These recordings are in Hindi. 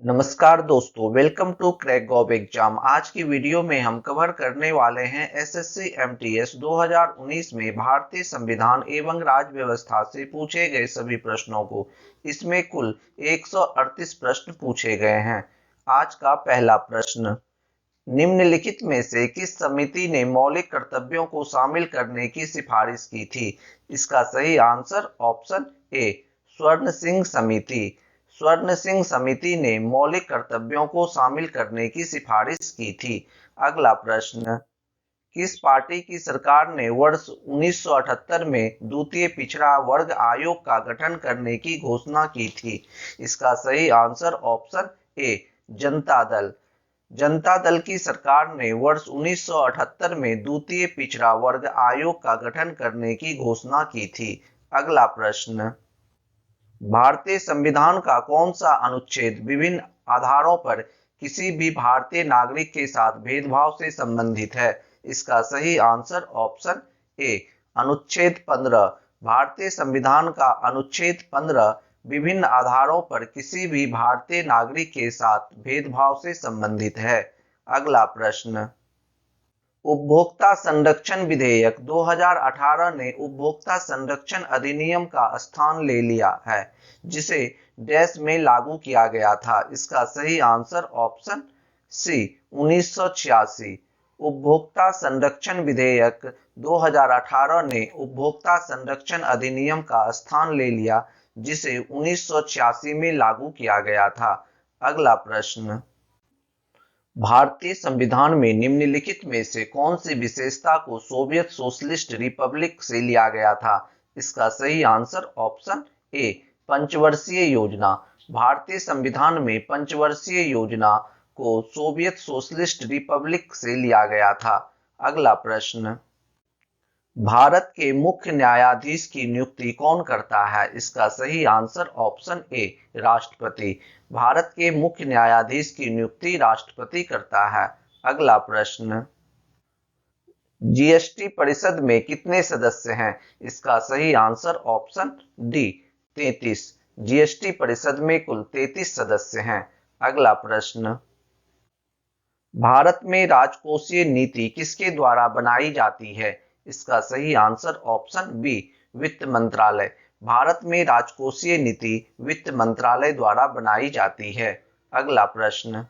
नमस्कार दोस्तों, welcome to crack gov exam. आज की वीडियो में हम कवर करने वाले हैं एसएससी एमटीएस 2019 में भारतीय संविधान एवं राज्य व्यवस्था से पूछे गए सभी प्रश्नों को। इसमें कुल 138 प्रश्न पूछे गए हैं। आज का पहला प्रश्न, निम्नलिखित में से किस समिति ने मौलिक कर्तव्यों को शामिल करने की सिफारिश की थी? इसका सही आंसर ऑप्शन ए, स्वर्ण सिंह समिति। स्वर्ण सिंह समिति ने मौलिक कर्तव्यों को शामिल करने की सिफारिश की थी। अगला प्रश्न, किस पार्टी की सरकार ने वर्ष 1978 में द्वितीय पिछड़ा वर्ग आयोग का गठन करने की घोषणा की थी? इसका सही आंसर ऑप्शन ए, जनता दल। जनता दल की सरकार ने वर्ष 1978 में द्वितीय पिछड़ा वर्ग आयोग का गठन करने की घोषणा की थी। अगला प्रश्न, भारतीय संविधान का कौन सा अनुच्छेद विभिन्न आधारों पर किसी भी भारतीय नागरिक के साथ भेदभाव से संबंधित है? इसका सही आंसर ऑप्शन ए, अनुच्छेद 15। भारतीय संविधान का अनुच्छेद 15 विभिन्न आधारों पर किसी भी भारतीय नागरिक के साथ भेदभाव से संबंधित है। अगला प्रश्न, उपभोक्ता संरक्षण विधेयक 2018 ने उपभोक्ता संरक्षण अधिनियम का स्थान ले लिया है, जिसे डैश में लागू किया गया था। इसका सही आंसर ऑप्शन सी, 1986। उपभोक्ता संरक्षण विधेयक 2018 ने उपभोक्ता संरक्षण अधिनियम का स्थान ले लिया, जिसे 1986 में लागू किया गया था। अगला प्रश्न, भारतीय संविधान में निम्नलिखित में से कौन सी विशेषता को सोवियत सोशलिस्ट रिपब्लिक से लिया गया था? इसका सही आंसर ऑप्शन ए, पंचवर्षीय योजना। भारतीय संविधान में पंचवर्षीय योजना को सोवियत सोशलिस्ट रिपब्लिक से लिया गया था। अगला प्रश्न, भारत के मुख्य न्यायाधीश की नियुक्ति कौन करता है? इसका सही आंसर ऑप्शन ए, राष्ट्रपति। भारत के मुख्य न्यायाधीश की नियुक्ति राष्ट्रपति करता है। अगला प्रश्न, जीएसटी परिषद में कितने सदस्य हैं? इसका सही आंसर ऑप्शन डी, 33। जीएसटी परिषद में कुल 33 सदस्य हैं। अगला प्रश्न, भारत में राजकोषीय नीति किसके द्वारा बनाई जाती है? इसका सही आंसर ऑप्शन बी, वित्त मंत्रालय। भारत में राजकोषीय नीति वित्त मंत्रालय द्वारा बनाई जाती है। अगला प्रश्न,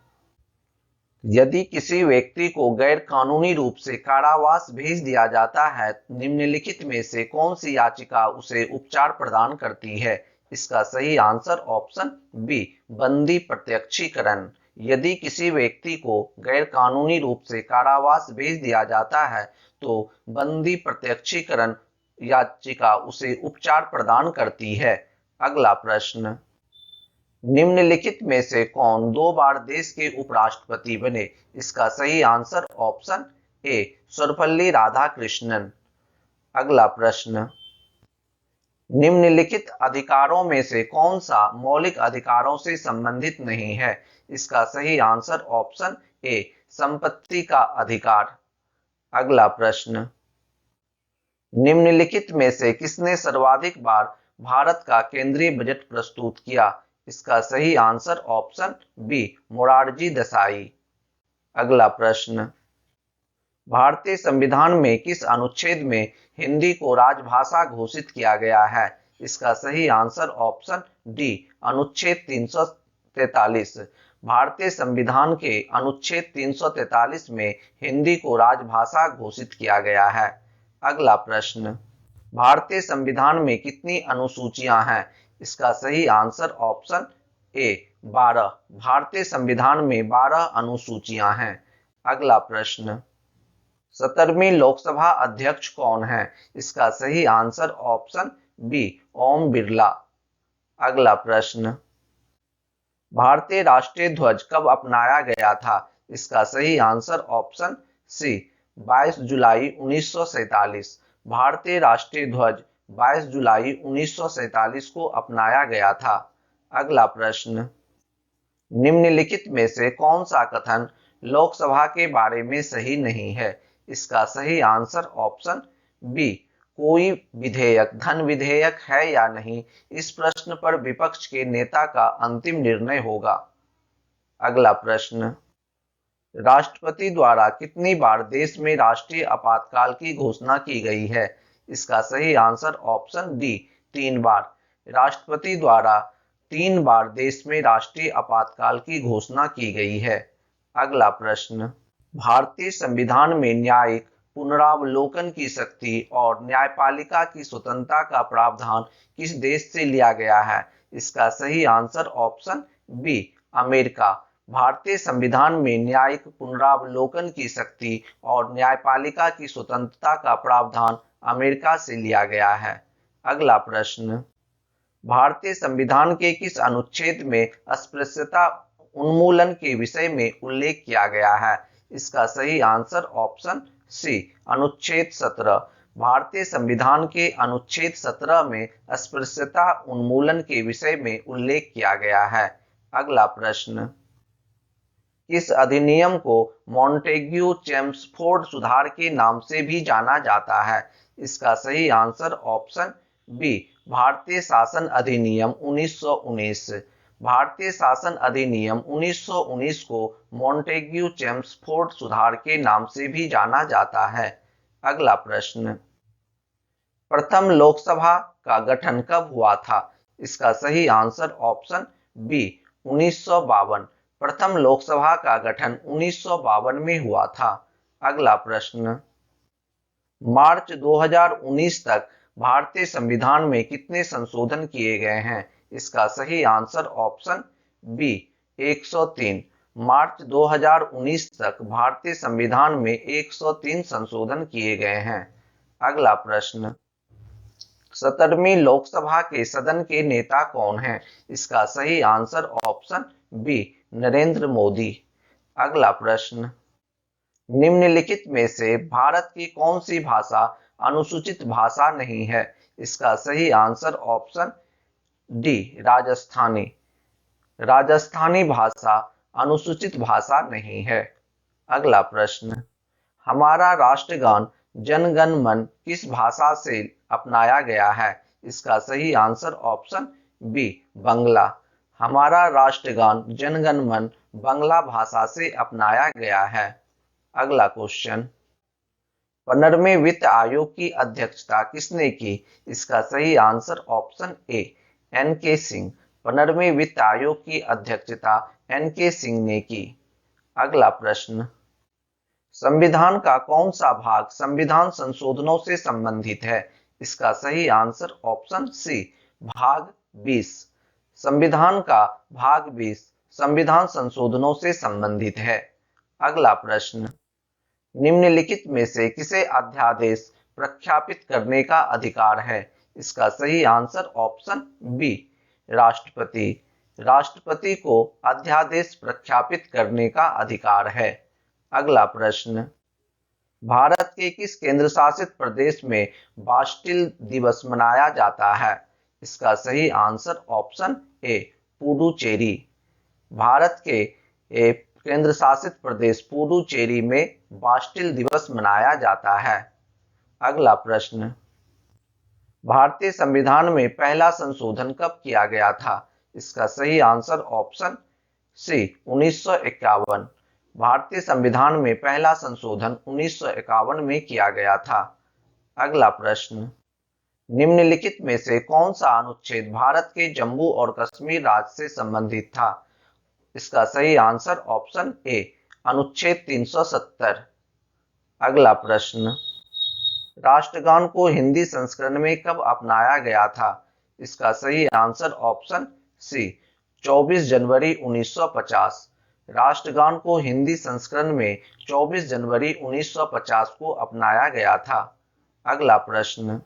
यदि किसी व्यक्ति को गैर कानूनी रूप से कारावास भेज दिया जाता है, निम्नलिखित में से कौन सी याचिका उसे उपचार प्रदान करती है? इसका सही आंसर ऑप्शन बी, बंदी प्रत्यक्षीकरण। यदि किसी व्यक्ति को गैर कानूनी रूप से कारावास भेज दिया जाता है, तो बंदी प्रत्यक्षीकरण याचिका उसे उपचार प्रदान करती है। अगला प्रश्न, निम्नलिखित में से कौन 2 बार देश के उपराष्ट्रपति बने? इसका सही आंसर ऑप्शन ए, सर्वपल्ली राधाकृष्णन। अगला प्रश्न, निम्नलिखित अधिकारों में से कौन सा मौलिक अधिकारों से संबंधित नहीं है? इसका सही आंसर ऑप्शन ए, संपत्ति का अधिकार। अगला प्रश्न, निम्नलिखित में से किसने सर्वाधिक बार भारत का केंद्रीय बजट प्रस्तुत किया? इसका सही answer option B, Morarji Desai. अगला प्रश्न, भारतीय संविधान में किस अनुच्छेद में हिंदी को राजभाषा घोषित किया गया है? इसका सही आंसर ऑप्शन डी, अनुच्छेद 343। भारतीय संविधान के अनुच्छेद 343 में हिंदी को राजभाषा घोषित किया गया है। अगला प्रश्न, भारतीय संविधान में कितनी अनुसूचियां हैं? इसका सही आंसर ऑप्शन ए, 12। भारतीय संविधान में 12 अनुसूचियां हैं। अगला प्रश्न, 17वीं लोकसभा अध्यक्ष कौन है? इसका सही answer option B, Om Birla. अगला प्रश्न, भारतीय राष्ट्रीय ध्वज कब अपनाया गया था? इसका सही आंसर ऑप्शन सी, 22 जुलाई 1947। भारतीय राष्ट्रीय ध्वज 22 जुलाई 1947 को अपनाया गया था। अगला प्रश्न, निम्नलिखित में से कौन सा कथन लोकसभा के बारे में सही नहीं है? इसका सही आंसर ऑप्शन बी, कोई विधेयक धन विधेयक है या नहीं, इस प्रश्न पर विपक्ष के नेता का अंतिम निर्णय होगा। अगला प्रश्न, राष्ट्रपति द्वारा कितनी बार देश में राष्ट्रीय आपातकाल की घोषणा की गई है? इसका सही आंसर ऑप्शन डी, 3 बार। राष्ट्रपति द्वारा 3 बार देश में राष्ट्रीय आपातकाल की घोषणा की गई है। अगला प्रश्न, भारतीय संविधान में न्यायिक पुनरावलोकन की शक्ति और न्यायपालिका की स्वतंत्रता का प्रावधान किस देश से लिया गया है? इसका सही आंसर ऑप्शन बी, अमेरिका। भारतीय संविधान में न्यायिक पुनरावलोकन की शक्ति और न्यायपालिका की स्वतंत्रता का प्रावधान अमेरिका से लिया गया है। अगला प्रश्न, भारतीय संविधान के किस अनुच्छेद में अस्पृश्यता उन्मूलन के विषय में उल्लेख किया गया है? इसका सही आंसर ऑप्शन सी, अनुच्छेद 17। भारतीय संविधान के अनुच्छेद 17 में अस्पृश्यता उन्मूलन के विषय में उल्लेख किया गया है। अगला प्रश्न, किस अधिनियम को मॉन्टेग्यू चेम्सफोर्ड सुधार के नाम से भी जाना जाता है? इसका सही आंसर ऑप्शन बी, भारतीय शासन अधिनियम 1919। भारतीय शासन अधिनियम 1919 को मॉन्टेग्यू चेम्सफोर्ड सुधार के नाम से भी जाना जाता है। अगला प्रश्न, प्रथम लोकसभा का गठन कब हुआ था? इसका सही आंसर ऑप्शन बी, 1952। प्रथम लोकसभा का गठन 1952 में हुआ था। अगला प्रश्न, मार्च 2019 तक भारतीय संविधान में कितने संशोधन किए गए हैं? इसका सही आंसर ऑप्शन बी, 103। मार्च 2019 तक भारतीय संविधान में 103 संशोधन किए गए हैं। अगला प्रश्न, 17वीं लोकसभा के सदन के नेता कौन हैं? इसका सही answer option B, Narendra Modi. अगला प्रश्न, निम्नलिखित में से भारत की कौन सी भाषा अनुसूचित भाषा नहीं है? इसका सही answer option D, Rajasthani. Rajasthani भाषा अनुसूचित भाषा नहीं है। अगला प्रश्न, हमारा राष्ट्रगान जन गण मन किस भाषा से अपनाया गया है? इसका सही आंसर ऑप्शन बी, बांग्ला। हमारा राष्ट्रगान जन गण मन बांग्ला भाषा से अपनाया गया है। अगला क्वेश्चन, 15वें वित्त आयोग की अध्यक्षता किसने की? इसका सही answer option A, NK. Singh. 15वें वित्त आयोग की अध्यक्षता एन.के. सिंह ने की। अगला प्रश्न, संविधान का कौन सा भाग संविधान संशोधनों से संबंधित है? इसका सही आंसर ऑप्शन सी, भाग 20। संविधान का भाग 20 संविधान संशोधनों से संबंधित है। अगला प्रश्न, निम्नलिखित में से किसे अध्यादेश प्रख्यापित करने का अधिकार है? इसका सही आंसर ऑप्शन बी, राष्ट्रपति। राष्ट्रपति को अध्यादेश प्रख्यापित करने का अधिकार है। अगला प्रश्न, भारत के किस केंद्र शासित प्रदेश में बास्टिल दिवस मनाया जाता है? इसका सही आंसर ऑप्शन ए, पुडुचेरी। भारत के केंद्र शासित प्रदेश पुडुचेरी में बास्टिल दिवस मनाया जाता है। अगला प्रश्न, भारतीय संविधान में पहला संशोधन कब किया गया था? इसका सही आंसर ऑप्शन सी, 1951। भारतीय संविधान में पहला संशोधन 1951 में किया गया था। अगला प्रश्न, निम्नलिखित में से कौन सा अनुच्छेद भारत के जम्मू और कश्मीर राज्य से संबंधित था? इसका सही आंसर ऑप्शन ए, अनुच्छेद 370। अगला प्रश्न, राष्ट्रगान को हिंदी संस्करण में कब अपनाया गया था? इसका सही आंसर ऑप्शन सी, 24 जनवरी 1950। राष्ट्रगान को हिंदी संस्करण में 24 जनवरी 1950 को अपनाया गया था। अगला प्रश्न,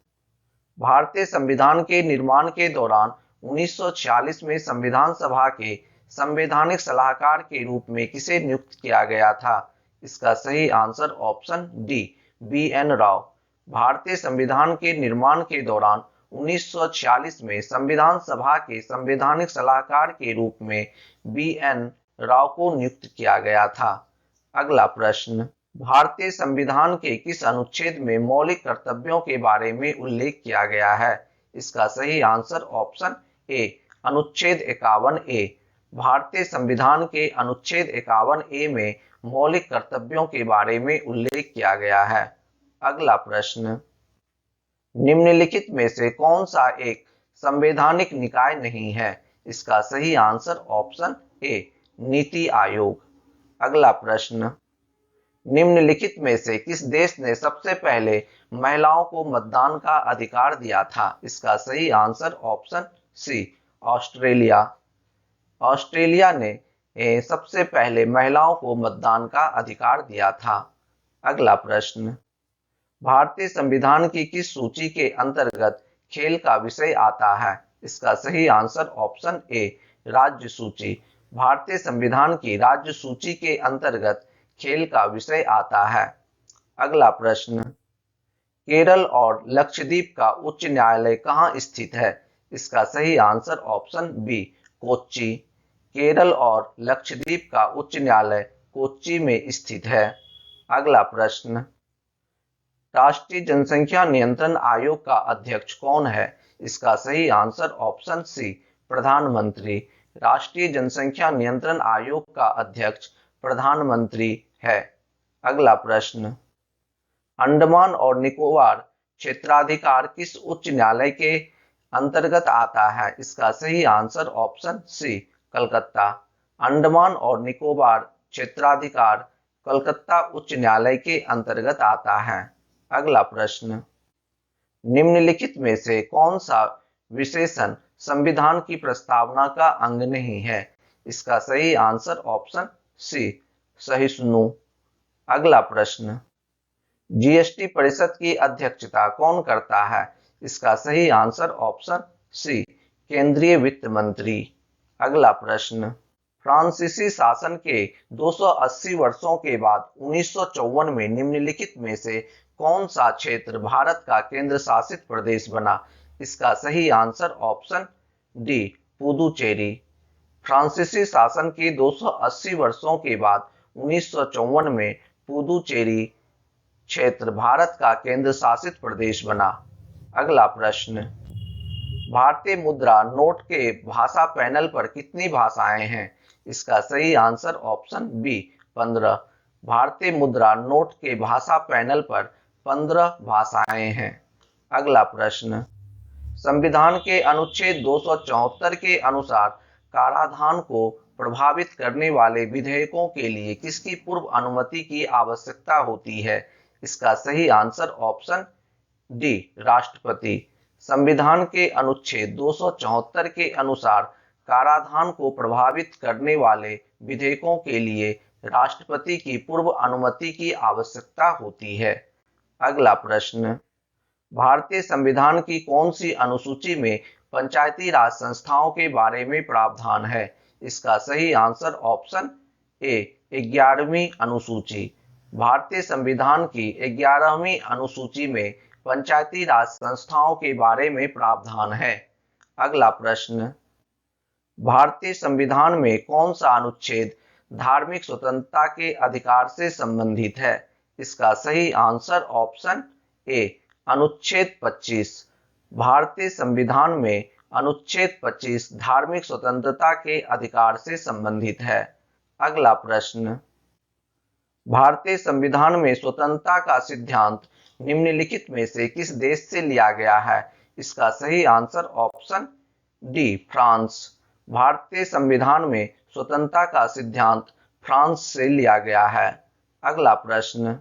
भारतीय संविधान के निर्माण के दौरान 1946 में संविधान सभा के संवैधानिक सलाहकार के रूप में किसे नियुक्त किया गया था? इसका सही answer option D, BN. Rao. भारतीय संविधान के निर्माण के दौरान 1946 में संविधान सभा के संवैधानिक सलाहकार के रूप में बी.एन. राव को नियुक्त किया गया था। अगला प्रश्न, भारतीय संविधान के किस अनुच्छेद में मौलिक कर्तव्यों के बारे में उल्लेख किया गया है? इसका सही आंसर ऑप्शन ए, अनुच्छेद 51 ए। भारतीय संविधान के अनुच्छेद 51A में मौलिक कर्तव्यों के बारे में उल्लेख किया गया है। अगला प्रश्न, निम्नलिखित में से कौन सा एक संवैधानिक निकाय नहीं है? इसका सही आंसर ऑप्शन ए, नीति आयोग। अगला प्रश्न, निम्नलिखित में से किस देश ने सबसे पहले महिलाओं को मतदान का अधिकार दिया था? इसका सही answer option C, Australia. Australia ने सबसे पहले महिलाओं को मतदान का अधिकार दिया था। अगला प्रश्न, भारतीय संविधान की किस सूची के अंतर्गत खेल का विषय आता है? इसका सही आंसर ऑप्शन ए, राज्य सूची। भारतीय संविधान की राज्य सूची के अंतर्गत खेल का विषय आता है। अगला प्रश्न, केरल और लक्षद्वीप का उच्च न्यायालय कहाँ स्थित है? इसका सही answer option B, Kochi. Kerala और लक्षद्वीप का उच्च न्यायालय कोच्चि में स्थित है। अगला प्रश्न, राष्ट्रीय जनसंख्या नियंत्रण आयोग का अध्यक्ष कौन है? इसका सही आंसर ऑप्शन सी, प्रधानमंत्री। राष्ट्रीय जनसंख्या नियंत्रण आयोग का अध्यक्ष प्रधानमंत्री है। अगला प्रश्न, अंडमान और निकोबार क्षेत्राधिकार किस उच्च न्यायालय के अंतर्गत आता है? इसका सही answer option C, Calcutta. Andaman और निकोबार क्षेत्राधिकार कलकत्ता उच्च न्यायालय के अंतर्गत आता है। अगला प्रश्न, निम्नलिखित में से कौन सा विशेषण संविधान की प्रस्तावना का अंग नहीं है? इसका सही आंसर ऑप्शन सी, सहिष्णु। अगला प्रश्न, जीएसटी परिषद की अध्यक्षता कौन करता है? इसका सही आंसर ऑप्शन सी, केंद्रीय वित्त मंत्री। अगला प्रश्न, फ्रांसीसी शासन के 280 वर्षों के बाद 1954 में निम्नलिखित में से कौन सा क्षेत्र भारत का केंद्र शासित प्रदेश बना? इसका सही आंसर ऑप्शन डी, पुदुचेरी। फ्रांसीसी शासन के 280 वर्षों के बाद 1954 में पुदुचेरी क्षेत्र भारत का केंद्र शासित प्रदेश बना। अगला प्रश्न, भारतीय मुद्रा नोट के भाषा पैनल पर कितनी भाषाएं हैं? इसका सही आंसर ऑप्शन बी, 15। भारतीय मुद्रा नोट के भाषा पैनल पर 15 भाषाएं हैं। अगला प्रश्न, संविधान के अनुच्छेद 274 के अनुसार कराधान को प्रभावित करने वाले विधेयकों के लिए किसकी पूर्व अनुमति की आवश्यकता होती है? इसका सही आंसर ऑप्शन डी, राष्ट्रपति। संविधान के अनुच्छेद 274 के अनुसार कराधान को प्रभावित करने वाले विधेयकों के लिए राष्ट्रपति की पूर्व अनुमति की आवश्यकता होती है। अगला प्रश्न, भारतीय संविधान की कौन सी अनुसूची में पंचायती राज संस्थाओं के बारे में प्रावधान है? इसका सही आंसर ऑप्शन ए, 11वीं अनुसूची। भारतीय संविधान की 11वीं अनुसूची में पंचायती राज संस्थाओं के बारे में प्रावधान है। अगला प्रश्न, भारतीय संविधान में कौन सा अनुच्छेद धार्मिक स्वतंत्रता के अधिकार से संबंधित है? इसका सही आंसर ऑप्शन ए, अनुच्छेद 25। भारतीय संविधान में अनुच्छेद 25 धार्मिक स्वतंत्रता के अधिकार से संबंधित है। अगला प्रश्न, भारतीय संविधान में स्वतंत्रता का सिद्धांत निम्नलिखित में से किस देश से लिया गया है? इसका सही आंसर ऑप्शन डी, फ्रांस। भारतीय संविधान में स्वतंत्रता का सिद्धांत फ्रांस से लिया गया है। अगला प्रश्न,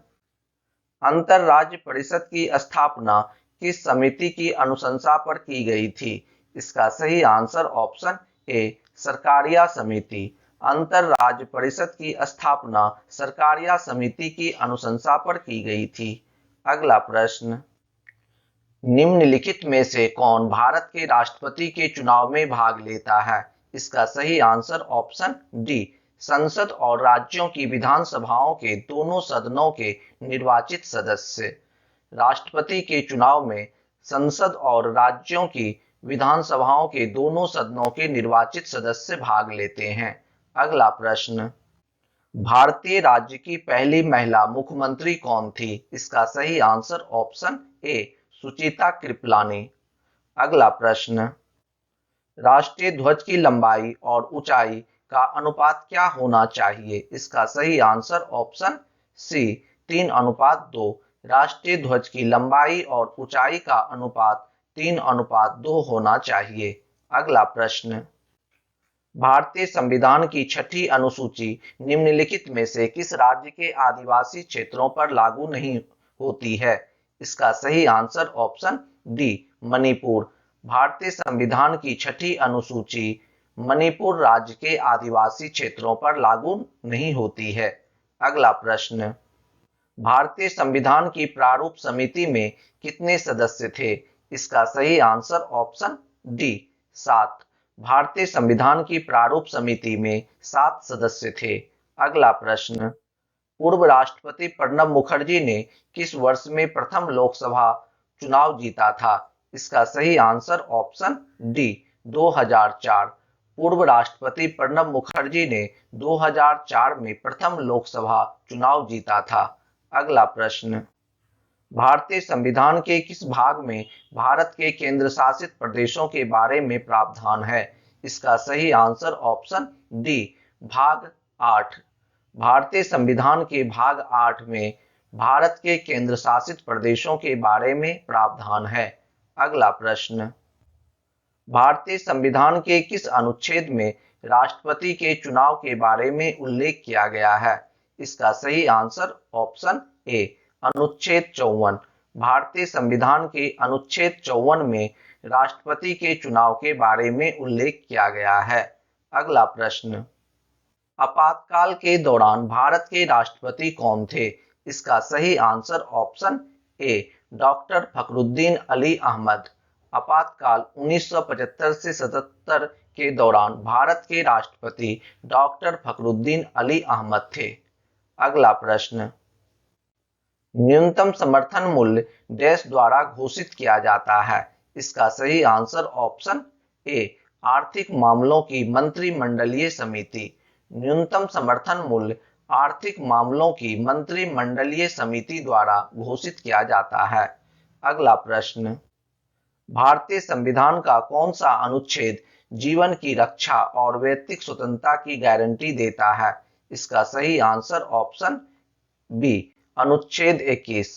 अंतरराज्य परिषद की स्थापना किस समिति की अनुशंसा पर की गई थी? इसका सही आंसर ऑप्शन ए, सरकारिया समिति। अंतरराज्य परिषद की स्थापना सरकारिया समिति की अनुशंसा पर की गई थी। अगला प्रश्न, निम्नलिखित में से कौन भारत के राष्ट्रपति के चुनाव में भाग लेता है? इसका सही आंसर ऑप्शन डी, संसद और राज्यों की विधानसभाओं के दोनों सदनों के निर्वाचित सदस्य। राष्ट्रपति के चुनाव में संसद और राज्यों की विधानसभाओं के दोनों सदनों के निर्वाचित सदस्य भाग लेते हैं। अगला प्रश्न, भारतीय राज्य की पहली महिला मुख्यमंत्री कौन थी? इसका सही आंसर ऑप्शन ए, सुचिता कृपलानी। अगला प्रश्न, राष्ट्रीय ध्वज की लंबाई और ऊंचाई का अनुपात क्या होना चाहिए? इसका सही आंसर ऑप्शन सी 3:2। राष्ट्रीय ध्वज की लंबाई और ऊंचाई का अनुपात 3:2 होना चाहिए। अगला प्रश्न, भारतीय संविधान की छठी अनुसूची निम्नलिखित में से किस राज्य के आदिवासी क्षेत्रों पर लागू नहीं होती है? इसका सही आंसर ऑप्शन डी मणिपुर। भारतीय संविधान की छठी अनुसूची मणिपुर राज्य के आदिवासी क्षेत्रों पर लागू नहीं होती है। अगला प्रश्न, भारतीय संविधान की प्रारूप समिति में कितने सदस्य थे? इसका सही आंसर ऑप्शन डी 7। भारतीय संविधान की प्रारूप समिति में 7 सदस्य थे। अगला प्रश्न, पूर्व राष्ट्रपति प्रणब मुखर्जी ने किस वर्ष में प्रथम लोकसभा चुनाव जीता था? इसका सही आंसर ऑप्शन डी 2004। पूर्व राष्ट्रपति प्रणब मुखर्जी ने 2004 में प्रथम लोकसभा चुनाव जीता था। अगला प्रश्न, भारतीय संविधान के किस भाग में भारत के केंद्र शासित प्रदेशों के बारे में प्रावधान है? इसका सही आंसर ऑप्शन डी भाग 8। भारतीय संविधान के भाग 8 में भारत के केंद्र शासित प्रदेशों के बारे में प्रावधान है। अगला प्रश्न, भारतीय संविधान के किस अनुच्छेद में राष्ट्रपति के चुनाव के बारे में उल्लेख किया गया है? इसका सही आंसर ऑप्शन ए अनुच्छेद 54। भारतीय संविधान के अनुच्छेद 54 में राष्ट्रपति के चुनाव के बारे में उल्लेख किया गया है। अगला प्रश्न, आपातकाल के दौरान भारत के राष्ट्रपति कौन थे? इसका सही answer option A doctor Fakhruddin Ali Ahmed. आपातकाल 1975 से 77 के दौरान भारत के राष्ट्रपति डॉक्टर फखरुद्दीन अली अहमद थे। अगला प्रश्न, न्यूनतम समर्थन मूल्य डैश द्वारा घोषित किया जाता है? इसका सही आंसर ऑप्शन ए आर्थिक मामलों की मंत्रिमंडलीय समिति। न्यूनतम समर्थन मूल्य आर्थिक मामलों की मंत्रिमंडलीय समिति द्वारा घोषित किया जाता है। अगला प्रश्न, भारतीय संविधान का कौन सा अनुच्छेद जीवन की रक्षा और व्यक्तिगत स्वतंत्रता की गारंटी देता है? इसका सही आंसर ऑप्शन बी अनुच्छेद 21।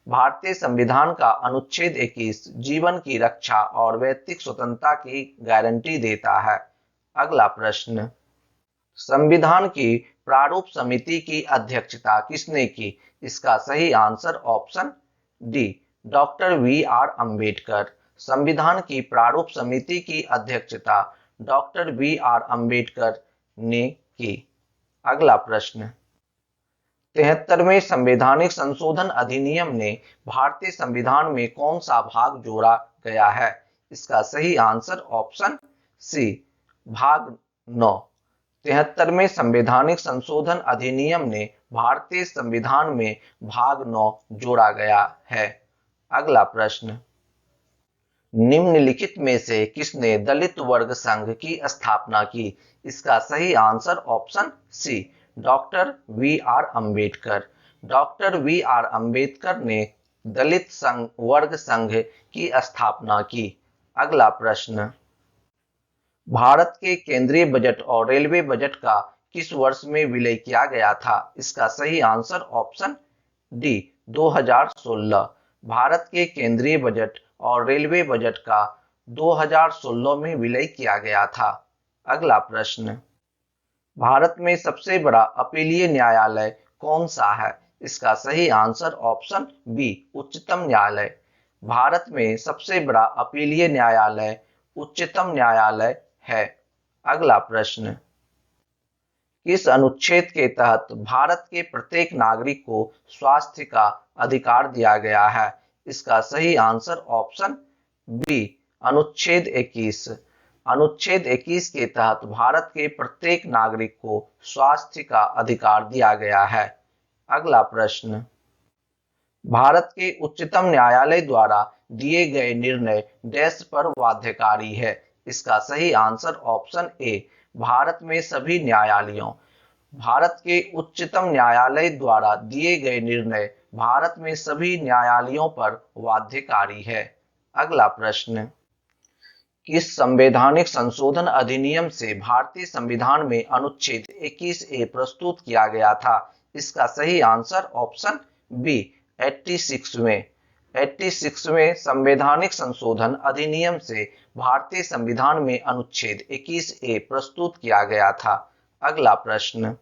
भारतीय संविधान का अनुच्छेद 21 जीवन की रक्षा और व्यक्तिगत स्वतंत्रता की गारंटी देता है। अगला प्रश्न, संविधान की प्रारूप समिति की अध्यक्षता किसने की? इसका सही answer option D doctor V R. Ambedkar. संविधान की प्रारूप समिति की अध्यक्षता डॉक्टर वी.आर. अम्बेडकर ने की। अगला प्रश्न, 73वें संवैधानिक संशोधन अधिनियम ने भारतीय संविधान में कौन सा भाग जोड़ा गया है? इसका सही आंसर ऑप्शन सी भाग 9। 73वें संवैधानिक संशोधन अधिनियम ने भारतीय संविधान में भाग 9 जोड़ा गया है। अगला प्रश्न, निम्नलिखित में से किसने दलित वर्ग संघ की स्थापना की? इसका सही answer option C doctor V R. Ambedkar. Doctor V R. Ambedkar ने दलित वर्ग संघ की स्थापना की। अगला प्रश्न, भारत के केंद्रीय बजट और रेलवे बजट का किस वर्ष में विलय किया गया था? इसका सही आंसर ऑप्शन डी 2016। भारत के केंद्रीय बजट और रेलवे बजट का 2016 में विलय किया गया था। अगला प्रश्न, भारत में सबसे बड़ा अपीलीय न्यायालय कौन सा है? इसका सही आंसर ऑप्शन बी उच्चतम न्यायालय। भारत में सबसे बड़ा अपीलीय न्यायालय उच्चतम न्यायालय है। अगला प्रश्न, किस अनुच्छेद के तहत भारत के प्रत्येक नागरिक को स्वास्थ्य का अधिकार दिया गया है? इसका सही आंसर ऑप्शन बी अनुच्छेद 21। अनुच्छेद 21 के तहत भारत के प्रत्येक नागरिक को स्वास्थ्य का अधिकार दिया गया है। अगला प्रश्न, भारत के उच्चतम न्यायालय द्वारा दिए गए निर्णय डैश पर बाध्यकारी है? इसका सही आंसर ऑप्शन ए भारत में सभी न्यायालयों। भारत के उच्चतम न्यायालय द्वारा दिए गए निर्णय भारत में सभी न्यायालयों पर बाध्यकारी है। अगला प्रश्न, किस संवैधानिक संशोधन अधिनियम से भारतीय संविधान में अनुच्छेद 21A प्रस्तुत किया गया था? इसका सही आंसर ऑप्शन बी 86वें संवैधानिक संशोधन अधिनियम से भारतीय संविधान में अनुच्छेद 21A प्रस्तुत किया गया था। अगला प्रश्न,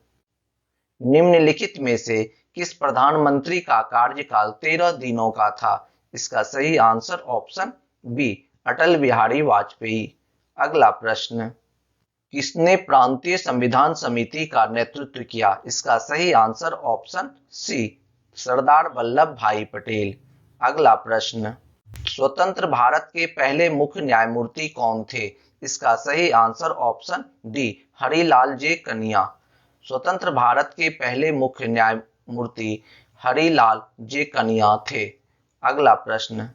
निम्नलिखित में से किस प्रधानमंत्री का कार्यकाल 13 दिनों का था? इसका सही answer option B Atal Bihari Vajpayee. अगला प्रश्न, किसने प्रांतीय संविधान समिति का नेतृत्व किया? इसका सही आंसर ऑप्शन सी सरदार वल्लभ भाई पटेल। अगला प्रश्न, स्वतंत्र भारत के पहले मुख्य न्यायमूर्ति कौन थे? इसका सही आंसर ऑप्शन डी हरिलाल जे कनिया। स्वतंत्र भारत के पहले मुख्य न्यायमूर्ति हरिलाल जे कनिया थे। अगला प्रश्न,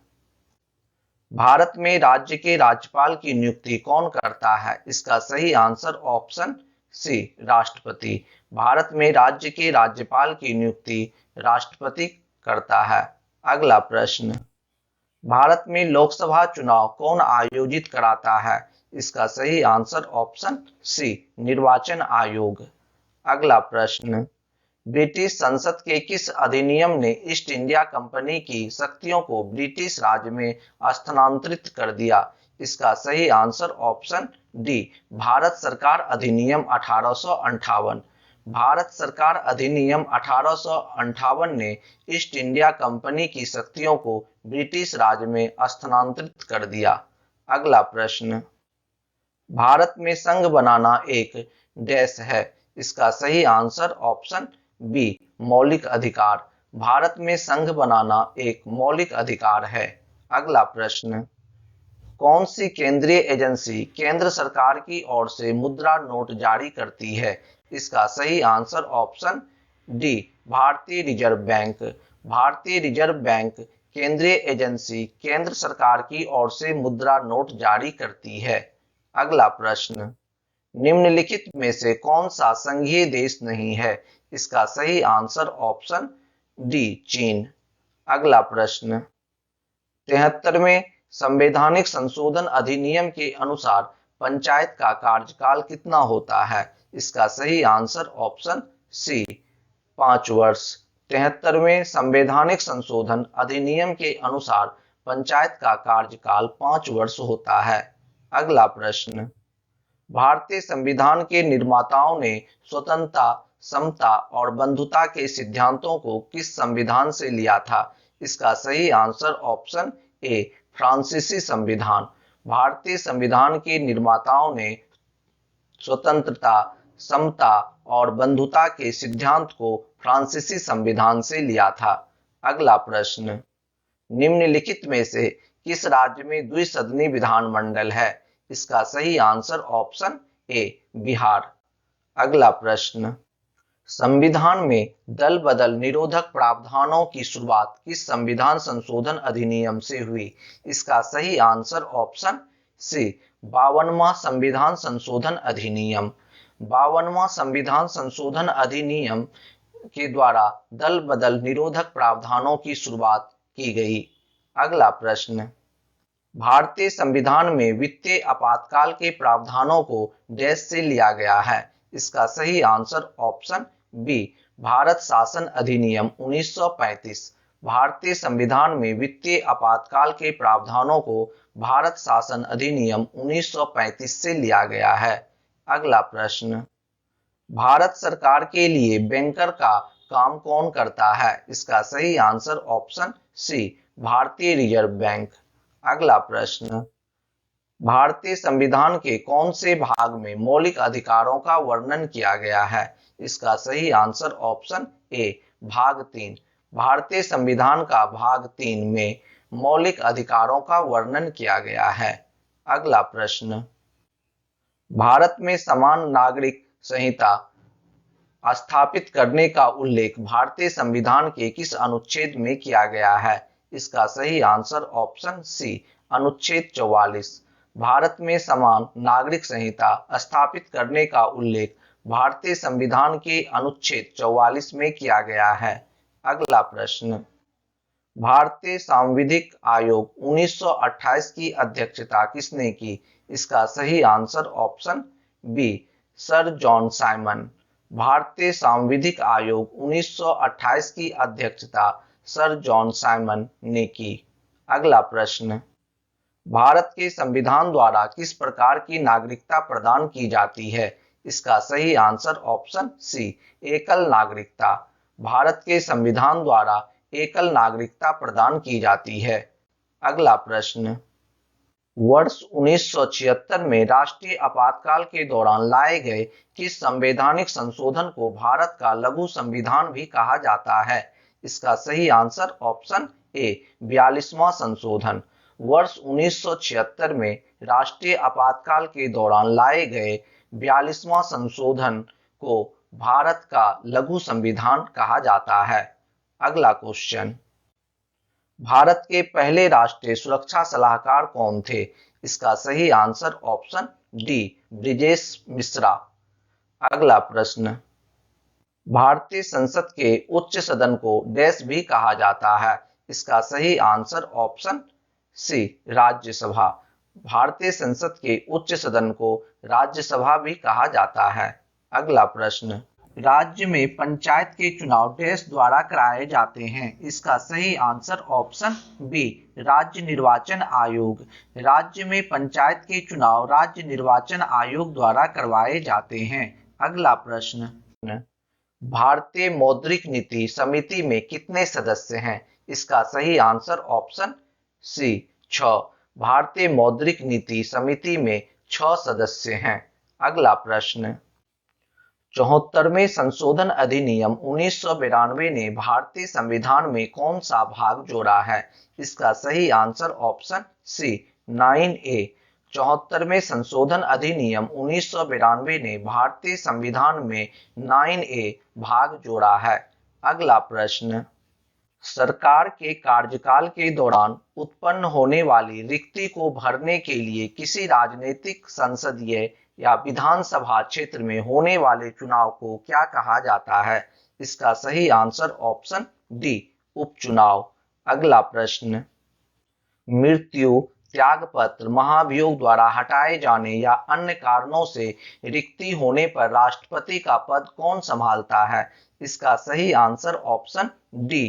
भारत में राज्य के राज्यपाल की नियुक्ति कौन करता है? इसका सही आंसर ऑप्शन सी राष्ट्रपति। भारत में राज्य के राज्यपाल की नियुक्ति राष्ट्रपति करता है। अगला प्रश्न, भारत में लोकसभा चुनाव कौन आयोजित कराता है? इसका सही आंसर ऑप्शन सी निर्वाचन आयोग। अगला प्रश्न, ब्रिटिश संसद के किस अधिनियम ने ईस्ट इंडिया कंपनी की शक्तियों को ब्रिटिश राज में स्थानांतरित कर दिया? इसका सही आंसर ऑप्शन डी भारत सरकार अधिनियम 1858। भारत सरकार अधिनियम 1858 ने ईस्ट इंडिया कंपनी की शक्तियों को ब्रिटिश राज में स्थानांतरित कर दिया। अगला प्रश्न, भारत में संघ बनाना एक डैश है। इसका सही आंसर ऑप्शन बी मौलिक अधिकार। भारत में संघ बनाना एक मौलिक अधिकार है। अगला प्रश्न, कौन सी केंद्रीय एजेंसी केंद्र सरकार की ओर से मुद्रा नोट जारी करती है? इसका सही आंसर ऑप्शन डी भारतीय रिजर्व बैंक। भारतीय रिजर्व बैंक केंद्रीय एजेंसी केंद्र सरकार की ओर से मुद्रा नोट जारी करती है। अगला प्रश्न, निम्नलिखित में से कौन सा संघीय देश नहीं है? इसका सही आंसर ऑप्शन डी चीन। अगला प्रश्न, 73वें संवैधानिक संशोधन अधिनियम के अनुसार पंचायत का कार्यकाल कितना होता है? इसका सही आंसर ऑप्शन सी 5 वर्ष। 73वें संवैधानिक संशोधन अधिनियम के अनुसार पंचायत का कार्यकाल 5 वर्ष होता है। अगला प्रश्न, भारतीय संविधान के निर्माताओं ने स्वतंत्रता, समता और बंधुता के सिद्धांतों को किस संविधान से लिया था? इसका सही आंसर ऑप्शन ए फ्रांसीसी संविधान। भारतीय संविधान के निर्माताओं ने स्वतंत्रता, समता और बंधुता के सिद्धांत को फ्रांसीसी संविधान से लिया था। अगला प्रश्न, निम्नलिखित में से किस राज्य में द्विसदनी विधानमंडल है? इसका सही आंसर ऑप्शन ए बिहार। अगला प्रश्न, संविधान में दल बदल निरोधक प्रावधानों की शुरुआत किस संविधान संशोधन अधिनियम से हुई? इसका सही आंसर ऑप्शन सी 52वां संविधान संशोधन अधिनियम। 52वां संविधान संशोधन अधिनियम के द्वारा दल बदल निरोधक प्रावधानों की शुरुआत की गई। अगला प्रश्न, भारतीय संविधान में वित्तीय आपातकाल के प्रावधानों को डैश से लिया गया है? इसका सही आंसर ऑप्शन बी भारत शासन अधिनियम 1935। भारतीय संविधान में वित्तीय आपातकाल के प्रावधानों को भारत शासन अधिनियम 1935 से लिया गया है। अगला प्रश्न, भारत सरकार के लिए बैंकर का काम कौन करता है? इसका सही आंसर ऑप्शन सी भारतीय रिजर्व बैंक। अगला प्रश्न, भारतीय संविधान के कौन से भाग में मौलिक अधिकारों का वर्णन किया गया है? इसका सही आंसर ऑप्शन ए भाग 3। भारतीय संविधान का भाग 3 में मौलिक अधिकारों का वर्णन किया गया है। अगला प्रश्न, भारत में समान नागरिक संहिता स्थापित करने का उल्लेख भारतीय संविधान के किस अनुच्छेद में किया गया है? इसका सही आंसर ऑप्शन सी अनुच्छेद 44। भारत में समान नागरिक संहिता स्थापित करने का उल्लेख भारतीय संविधान के अनुच्छेद 44 में किया गया है। अगला प्रश्न, भारतीय सांविधिक आयोग 1928 की अध्यक्षता किसने की? इसका सही answer option B, Sir John Simon. भारतीय सांविधिक आयोग 1928 की अध्यक्षता सर जॉन साइमन ने की। अगला प्रश्न, भारत के संविधान द्वारा किस प्रकार की नागरिकता प्रदान की जाती है? इसका सही आंसर ऑप्शन सी, एकल नागरिकता। भारत के संविधान द्वारा एकल नागरिकता प्रदान की जाती है। अगला प्रश्न, वर्ष 1976 में राष्ट्रीय आपातकाल के दौरान लाए गए किस संवैधानिक संशोधन को भारत का लघु संविधान भी कहा जाता है? इसका सही आंसर ऑप्शन ए, 42वां संशोधन। वर्ष 1976 में राष्ट्रीय आपातकाल के दौरान लाए गए 42वां संशोधन को भारत का लघु संविधान कहा जाता है। अगला क्वेश्चन, भारत के पहले राष्ट्रीय सुरक्षा सलाहकार कौन थे? इसका सही answer option D, Brijesh Mishra. अगला प्रश्न, भारतीय संसद के उच्च सदन को डैश भी कहा जाता है? इसका सही आंसर ऑप्शन सी, राज्यसभा। भारतीय संसद के उच्च सदन को राज्यसभा भी कहा जाता है। अगला प्रश्न, राज्य में पंचायत के चुनाव डैश द्वारा कराए जाते हैं? इसका सही आंसर ऑप्शन बी, राज्य निर्वाचन आयोग। राज्य में पंचायत के चुनाव राज्य निर्वाचन आयोग द्वारा करवाए जाते हैं। अगला प्रश्न, भारतीय मौद्रिक नीति समिति में कितने सदस्य हैं? इसका सही आंसर ऑप्शन सी, 6। भारतीय मौद्रिक नीति समिति में 6 सदस्य हैं। अगला प्रश्न, 74वें संशोधन अधिनियम 1992 ने भारतीय संविधान में कौन सा भाग जोड़ा है? इसका सही आंसर ऑप्शन सी, 9A। 74वें संशोधन अधिनियम 1992 ने भारतीय संविधान में 9A भाग जोड़ा है। अगला प्रश्न, सरकार के कार्यकाल के दौरान उत्पन्न होने वाली रिक्ति को भरने के लिए किसी राजनीतिक, संसदीय या विधानसभा क्षेत्र में होने वाले चुनाव को क्या कहा जाता है? इसका सही आंसर ऑप्शन डी, उपचुनाव। अगला प्रश्न, मृत्यु, त्यागपत्र, महाभियोग द्वारा हटाए जाने या अन्य कारणों से रिक्ति होने पर राष्ट्रपति का पद कौन संभालता है? इसका सही आंसर ऑप्शन डी,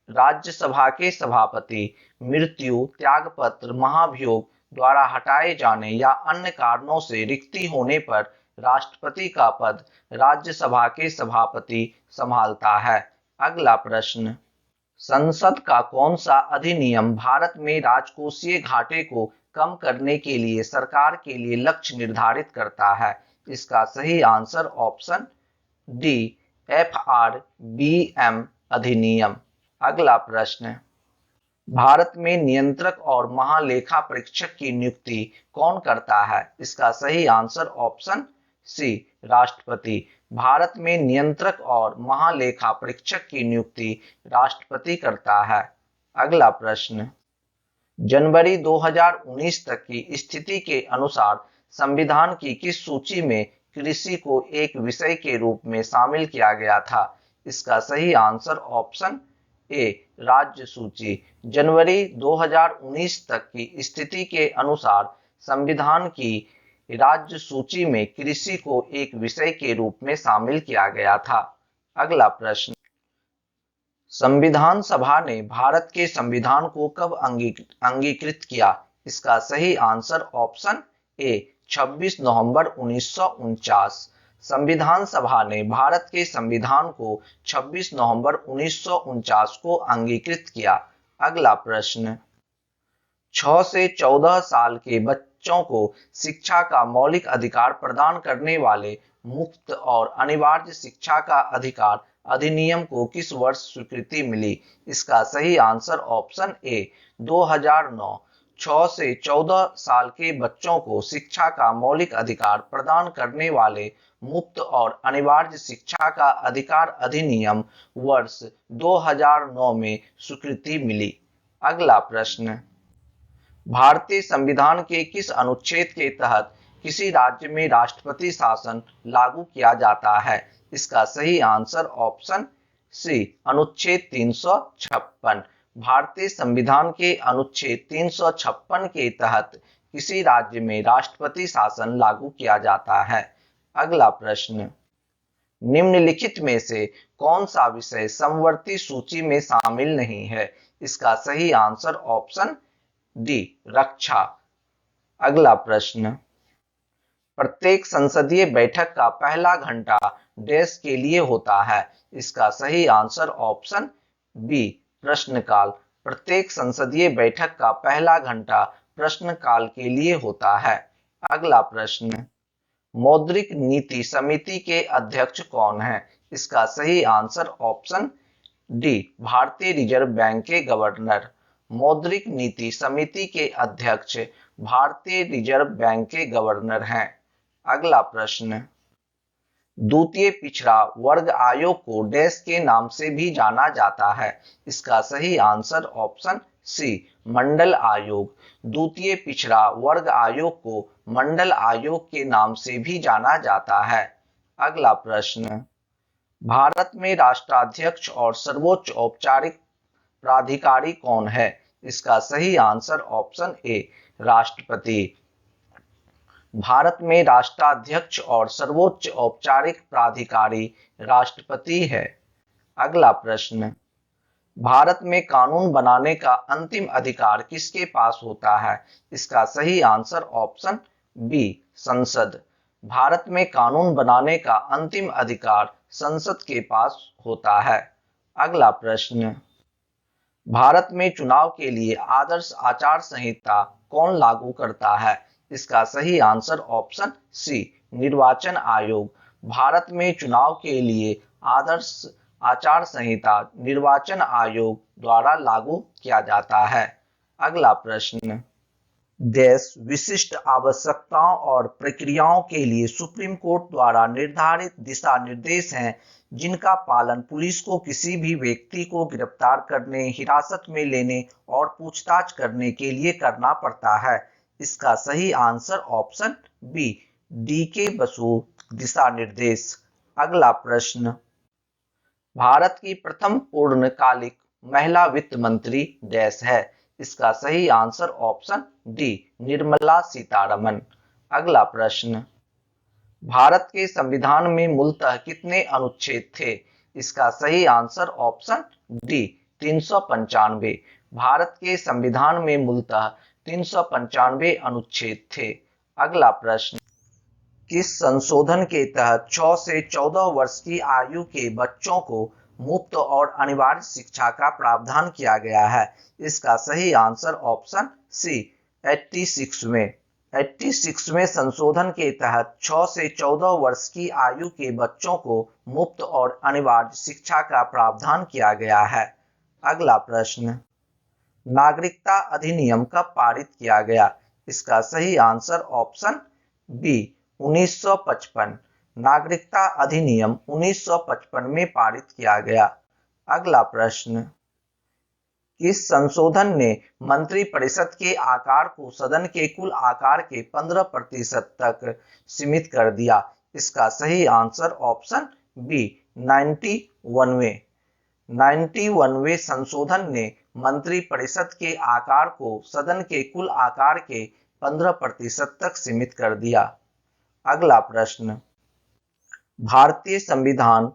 राज्यसभा के सभापति। मृत्यु, त्यागपत्र, महाभियोग द्वारा हटाए जाने या अन्य कारणों से रिक्ति होने पर राष्ट्रपति का पद राज्यसभा के सभापति संभालता है। अगला प्रश्न, संसद का कौन सा अधिनियम भारत में राजकोषीय घाटे को कम करने के लिए सरकार के लिए लक्ष्य निर्धारित करता है? इसका सही आंसर ऑप्शन डी, FRBM अधिनियम। अगला प्रश्न, भारत में नियंत्रक और महालेखा परीक्षक की नियुक्ति कौन करता है? इसका सही आंसर ऑप्शन सी, राष्ट्रपति। भारत में नियंत्रक और महालेखा परीक्षक की नियुक्ति राष्ट्रपति करता है। अगला प्रश्न, जनवरी 2019 तक की स्थिति के अनुसार संविधान की किस सूची में कृषि को एक विषय के रूप में शामिल किया गया था? इसका सही आंसर ऑप्शन ए, राज्य सूची। जनवरी 2019 तक की स्थिति के अनुसार संविधान की राज्य सूची में कृषि को एक विषय के रूप में शामिल किया गया था। अगला प्रश्न, संविधान सभा ने भारत के संविधान को कब अंगीकृत किया? इसका सही आंसर ऑप्शन ए, 26 नवंबर 1949। संविधान सभा ने भारत के संविधान को 26 नवंबर 1949 को अंगीकृत किया। अगला प्रश्न, 6 से 14 साल के बच्चों को शिक्षा का मौलिक अधिकार प्रदान करने वाले मुफ्त और अनिवार्य शिक्षा का अधिकार अधिनियम को किस वर्ष स्वीकृति मिली? इसका सही आंसर ऑप्शन ए, 2009। 6 से 14 साल के बच्चों को शिक्षा का मौलिक अधिकार प्रदान करने वाले मुफ्त और अनिवार्य शिक्षा का अधिकार अधिनियम वर्ष 2009 में स्वीकृति मिली। अगला प्रश्न, भारतीय संविधान के किस अनुच्छेद के तहत किसी राज्य में राष्ट्रपति शासन लागू किया जाता है? इसका सही आंसर ऑप्शन सी, अनुच्छेद 356। भारतीय संविधान के अनुच्छेद 356 के तहत किसी राज्य में राष्ट्रपति शासन लागू किया जाता है? अगला प्रश्न, निम्नलिखित में से कौन सा विषय समवर्ती सूची में शामिल नहीं है? इसका सही आंसर ऑप्शन डी, रक्षा। अगला प्रश्न, प्रत्येक संसदीय बैठक का पहला घंटा डैश के लिए होता है? इसका सही आंसर ऑप्शन बी, प्रश्नकाल। प्रत्येक संसदीय बैठक का पहला घंटा प्रश्नकाल के लिए होता है। अगला प्रश्न, मौद्रिक नीति समिति के अध्यक्ष कौन है? इसका सही आंसर ऑप्शन डी, भारतीय रिजर्व बैंक के गवर्नर। मौद्रिक नीति समिति के अध्यक्ष भारतीय रिजर्व बैंक के गवर्नर हैं। अगला प्रश्न, द्वितीय पिछड़ा वर्ग आयोग को डैश के नाम से भी जाना जाता है? इसका सही आंसर ऑप्शन सी, मंडल आयोग। द्वितीय पिछड़ा वर्ग आयोग को मंडल आयोग के नाम से भी जाना जाता है। अगला प्रश्न, भारत में राष्ट्राध्यक्ष और सर्वोच्च औपचारिक प्राधिकारी कौन है? इसका सही आंसर ऑप्शन ए, राष्ट्रपति। भारत में राष्ट्राध्यक्ष और सर्वोच्च औपचारिक प्राधिकारी राष्ट्रपति है। अगला प्रश्न, भारत में कानून बनाने का अंतिम अधिकार किसके पास होता है? इसका सही आंसर ऑप्शन बी, संसद। भारत में कानून बनाने का अंतिम अधिकार संसद के पास होता है। अगला प्रश्न, भारत में चुनाव के लिए आदर्श आचार संहिता कौन लागू करता है? इसका सही आंसर ऑप्शन सी, निर्वाचन आयोग। भारत में चुनाव के लिए आदर्श आचार संहिता निर्वाचन आयोग द्वारा लागू किया जाता है। अगला प्रश्न, देश विशिष्ट आवश्यकताओं और प्रक्रियाओं के लिए सुप्रीम कोर्ट द्वारा निर्धारित दिशा निर्देश हैं जिनका पालन पुलिस को किसी भी व्यक्ति को गिरफ्तार करने, हिरासत में लेने और पूछताछ करने के लिए करना पड़ता है। इसका सही answer option B, DK. Basu दिशा निर्देश। अगला प्रश्न, भारत की प्रथम पूर्णकालिक महिला वित्त मंत्री डैश है? इसका सही answer option D, Nirmala Sitharaman. अगला प्रश्न, भारत के संविधान में मूलतः कितने अनुच्छेद थे? इसका सही आंसर ऑप्शन डी, 395। भारत के संविधान में मूलतः 395 अनुच्छेद थे। अगला प्रश्न, किस संशोधन के तहत 6 से 14 वर्ष की आयु के बच्चों को मुफ्त और अनिवार्य शिक्षा का प्रावधान किया गया है? इसका सही आंसर ऑप्शन सी, 86वें संशोधन के तहत 6 से 14 वर्ष की आयु के बच्चों को मुफ्त और अनिवार्य शिक्षा का प्रावधान किया गया है। अगला प्रश्न, नागरिकता अधिनियम कब पारित किया गया? इसका सही आंसर ऑप्शन बी, 1955। नागरिकता अधिनियम 1955 में पारित किया गया। अगला प्रश्न, किस संशोधन ने मंत्रिपरिषद के आकार को सदन के कुल आकार के 15% तक सीमित कर दिया? इसका सही आंसर ऑप्शन बी, 91वें संशोधन ने मंत्रिपरिषद के आकार को सदन के कुल आकार के 15% तक सीमित कर दिया। अगला प्रश्न, भारतीय संविधान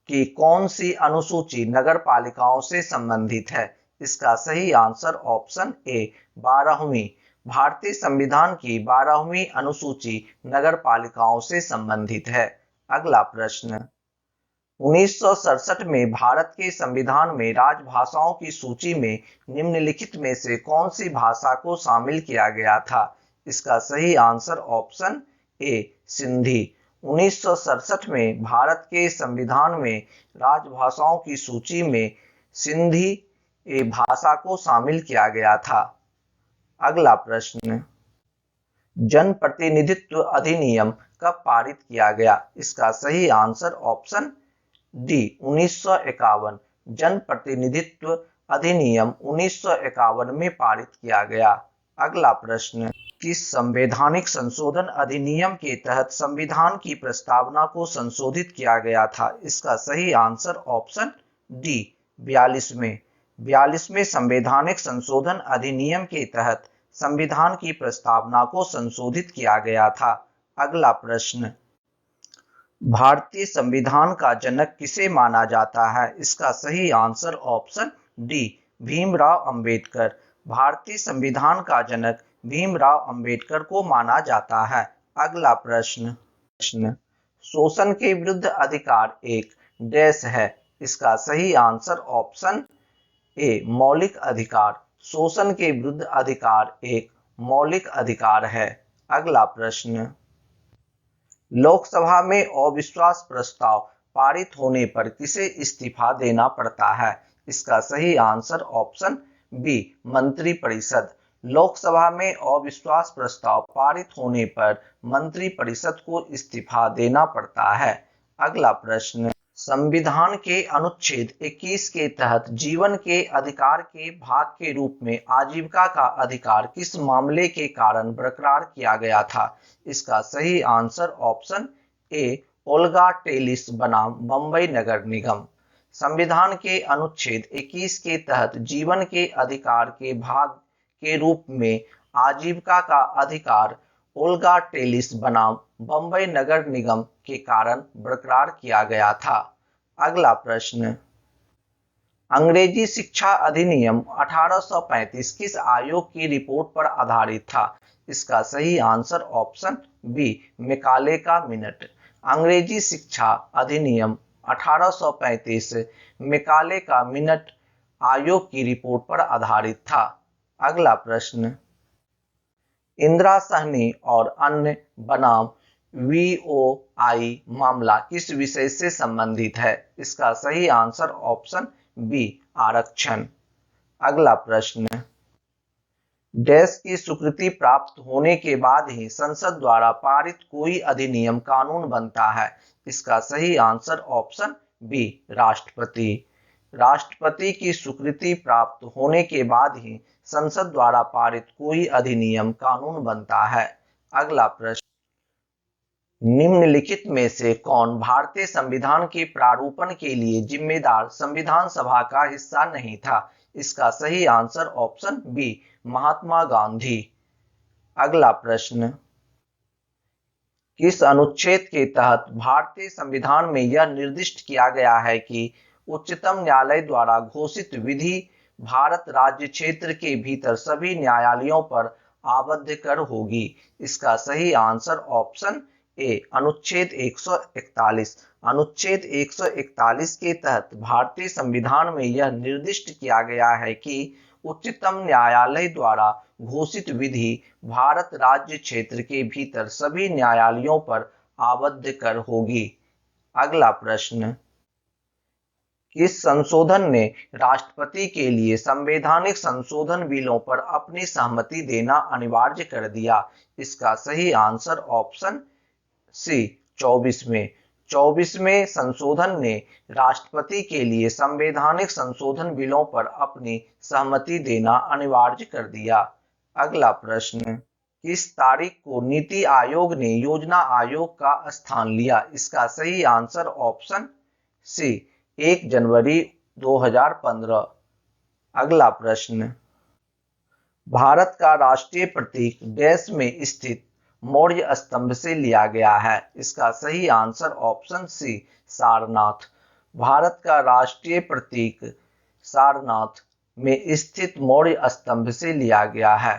की कौन सी अनुसूची नगर पालिकाओं से संबंधित है? इसका सही आंसर ऑप्शन ए, 12वीं। भारतीय संविधान की 12वीं अनुसूची नगर पालिकाओं से संबंधित है। अगला प्रश्न, 1967 में भारत के संविधान में राजभाषाओं की सूची में निम्नलिखित में से कौन सी भाषा को शामिल किया गया था? इसका सही आंसर ऑप्शन ए, सिंधी। 1967 में भारत के संविधान में राजभाषाओं की सूची में सिंधी भाषा को शामिल किया गया था। अगला प्रश्न, जनप्रतिनिधित्व अधिनियम कब पारित किया गया? इसका सही आंसर ऑप्शन डी, 1951। जनप्रतिनिधित्व अधिनियम 1951 में पारित किया गया। अगला प्रश्न, किस संवैधानिक संशोधन अधिनियम के तहत संविधान की प्रस्तावना को संशोधित किया गया था? इसका सही आंसर ऑप्शन डी, 42वें। 42वें संवैधानिक संशोधन अधिनियम के तहत संविधान की प्रस्तावना को संशोधित किया गया था। अगला प्रश्न, भारतीय संविधान का जनक किसे माना जाता है? इसका सही answer option D, Bhimrao Ambedkar. भारतीय संविधान का जनक भीमराव अंबेडकर को माना जाता है। अगला प्रश्न, शोषण के विरुद्ध अधिकार एक डैश है। इसका सही आंसर ऑप्शन ए, मौलिक अधिकार। शोषण के विरुद्ध अधिकार एक मौलिक अधिकार है। अगला प्रश्न, लोकसभा में अविश्वास प्रस्ताव पारित होने पर किसे इस्तीफा देना पड़ता है? इसका सही आंसर ऑप्शन बी, मंत्रिपरिषद। लोकसभा में अविश्वास प्रस्ताव पारित होने पर मंत्रिपरिषद को इस्तीफा देना पड़ता है। अगला प्रश्न, संविधान के अनुच्छेद 21 के तहत जीवन के अधिकार के भाग के रूप में आजीविका का अधिकार किस मामले के कारण बरकरार किया गया था? इसका सही आंसर ऑप्शन ए, ओल्गा टेलिस बनाम बंबई नगर निगम। संविधान के अनुच्छेद 21 के तहत जीवन के अधिकार के भाग के रूप में आजीविका का अधिकार ओल्गा टेलिस बनाम बंबई नगर निगम के कारण बरकरार किया गया था। अगला प्रश्न, अंग्रेजी शिक्षा अधिनियम 1835 किस आयोग की रिपोर्ट पर आधारित था? इसका सही आंसर ऑप्शन बी, मैकाले का मिनट। अंग्रेजी शिक्षा अधिनियम 1835 मैकाले का मिनट आयोग की रिपोर्ट पर आधारित था। अगला प्रश्न, इंदिरा सहनी और अन्य बनाम VOI मामला किस विषय से संबंधित है? इसका सही आंसर ऑप्शन बी, आरक्षण। अगला प्रश्न, डैश की स्वीकृति प्राप्त होने के बाद ही संसद द्वारा पारित कोई अधिनियम कानून बनता है। इसका सही आंसर ऑप्शन बी, राष्ट्रपति। राष्ट्रपति की स्वीकृति प्राप्त होने के बाद ही संसद द्वारा पारित कोई अधिनियम कानून बनता है। अगला प्रश्न, निम्नलिखित में से कौन भारतीय संविधान के प्रारूपण के लिए जिम्मेदार संविधान सभा का हिस्सा नहीं था? इसका सही answer option B, Mahatma Gandhi. अगला प्रश्न, किस अनुच्छेद के तहत भारतीय संविधान में यह निर्दिष्ट किया गया है कि उच्चतम न्यायालय द्वारा घोषित विधि भारत राज्य क्षेत्र के भीतर सभी न्यायालयों पर आबद्ध कर होगी? इसका सही आंसर ऑप्शन ए, अनुच्छेद 141। अनुच्छेद 141 के तहत भारतीय संविधान में यह निर्दिष्ट किया गया है कि उच्चतम न्यायालय द्वारा घोषित विधि भारत राज्य क्षेत्र के भीतर सभी न्यायालयों पर आबद्ध कर होगी। अगला प्रश्न, किस संशोधन ने राष्ट्रपति के लिए संवैधानिक संशोधन बिलों पर अपनी सहमति देना अनिवार्य कर दिया? इसका सही आंसर ऑप्शन सी, 24वें संशोधन ने राष्ट्रपति के लिए संवैधानिक संशोधन बिलों पर अपनी सहमति देना अनिवार्य कर दिया। अगला प्रश्न, किस तारीख को नीति आयोग ने योजना आयोग का स्थान लिया? इसका सही आंसर ऑप्शन सी, 1 जनवरी 2015। अगला प्रश्न, भारत का राष्ट्रीय प्रतीक डैश में स्थित मौर्य स्तंभ से लिया गया है? इसका सही answer option C, Sarnath. Bharat का राष्ट्रीय प्रतीक सारनाथ में स्थित मौर्य स्तंभ से लिया गया है।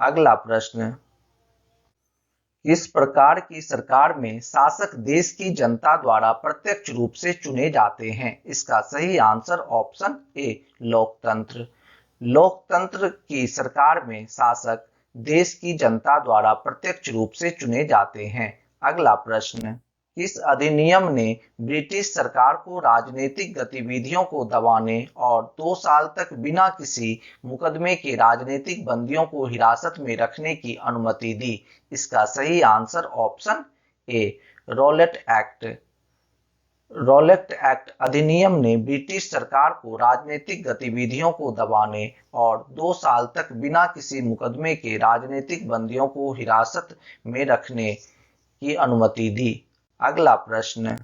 अगला प्रश्न, किस प्रकार की सरकार में शासक देश की जनता द्वारा प्रत्यक्ष रूप से चुने जाते हैं? इसका सही आंसर ऑप्शन ए, लोकतंत्र। लोकतंत्र की सरकार में शासक देश की जनता द्वारा प्रत्यक्ष रूप से चुने जाते हैं। अगला प्रश्न, किस अधिनियम ने ब्रिटिश सरकार को राजनीतिक गतिविधियों को दबाने और 2 साल तक बिना किसी मुकदमे के राजनीतिक बंदियों को हिरासत में रखने की अनुमति दी? इसका सही आंसर ऑप्शन ए, रॉलेट एक्ट। रॉलेट एक्ट अधिनियम ने ब्रिटिश सरकार को राजनीतिक गतिविधियों को दबाने और 2 साल तक बिना किसी मुकदमे के राजनीतिक बंदियों को हिरासत में रखने की अनुमति दी। अगला प्रश्न,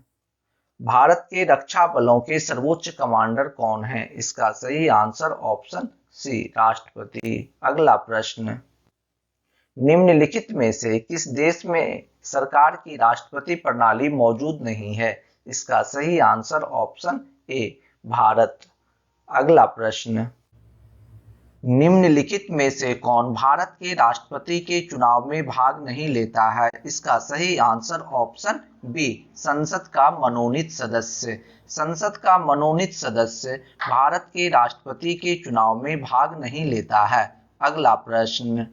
भारत के रक्षा बलों के सर्वोच्च कमांडर कौन है? इसका सही आंसर ऑप्शन सी, राष्ट्रपति। अगला प्रश्न, निम्नलिखित में से किस देश में सरकार की राष्ट्रपति प्रणाली मौजूद नहीं है? इसका सही आंसर ऑप्शन ए, भारत। अगला प्रश्न, निम्नलिखित में से कौन भारत के राष्ट्रपति के चुनाव में भाग नहीं लेता है? इसका सही आंसर ऑप्शन बी, संसद का मनोनीत सदस्य। संसद का मनोनीत सदस्य भारत के राष्ट्रपति के चुनाव में भाग नहीं लेता है। अगला प्रश्न,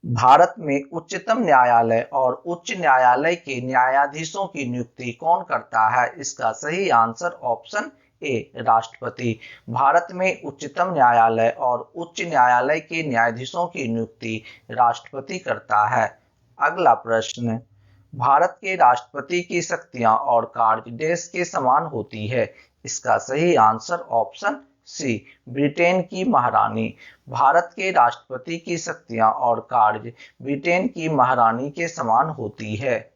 भारत में उच्चतम न्यायालय और उच्च न्यायालय के न्यायाधीशों की नियुक्ति कौन करता है? इसका सही आंसर ऑप्शन ए, राष्ट्रपति। भारत में उच्चतम न्यायालय और उच्च न्यायालय के न्यायाधीशों की नियुक्ति राष्ट्रपति करता है। अगला प्रश्न, भारत के राष्ट्रपति की शक्तियां और कार्य देश के समान होती है। इसका सही आंसर ऑप्शन सी, ब्रिटेन की महारानी। भारत के राष्ट्रपति की शक्तियां और कार्य ब्रिटेन की महारानी के समान होती है।